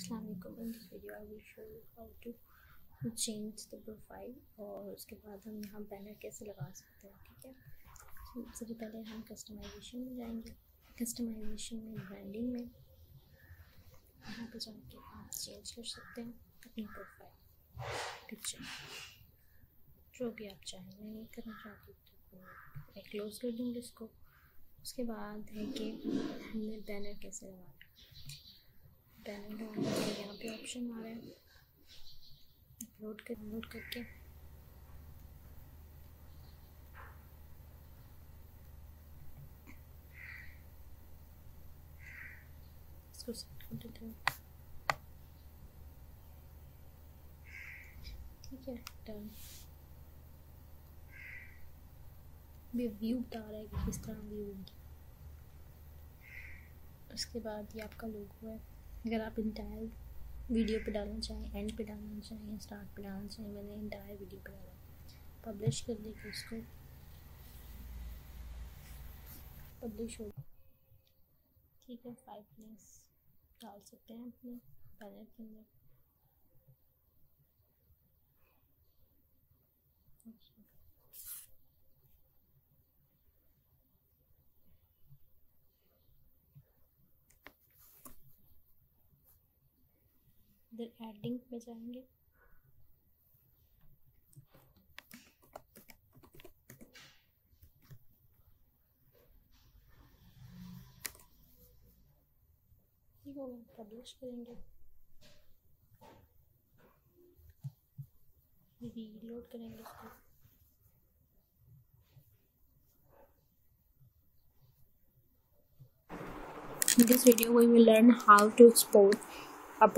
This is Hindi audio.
Assalamualaikum. In this video I will show you how to change the profile और उसके बाद हम यहाँ बैनर कैसे लगा सकते हैं। ठीक है, सबसे पहले हम कस्टमाइजेशन में जाएंगे। कस्टमाइजेशन में ब्रांडिंग में यहाँ पे जाके आप चेंज कर सकते हैं अपनी प्रोफाइल पिक्चर जो भी आप चाहें। मैं नहीं करना चाहती तो मैं क्लोज़ कर दूँगी इसको। उसके बाद है कि हमने बैनर कैसे लगाना। बैनर लगाने के लिए यहाँ पे ऑप्शन आ रहा है अपलोड करके इसको सेट कर देते हैं। ठीक है, डन। ये व्यू बता रहा है कि किस तरह व्यू होगी। उसके बाद ये आपका लोगो है। अगर आप इंटायर वीडियो पे डालना चाहें, एंड पे डालना चाहें या स्टार्ट पे डालना चाहें, मैंने इंटायर वीडियो पे डाला। पब्लिश कर देंगे इसको, पब्लिश हो। ठीक है, 5 लिंक्स डाल सकते हैं अपने बैनर के अंदर। इधर एडिंग पे जाएंगे, ठीक होगा, पब्लिश करेंगे, रीलोड करेंगे इसको। In this video we will learn how to export a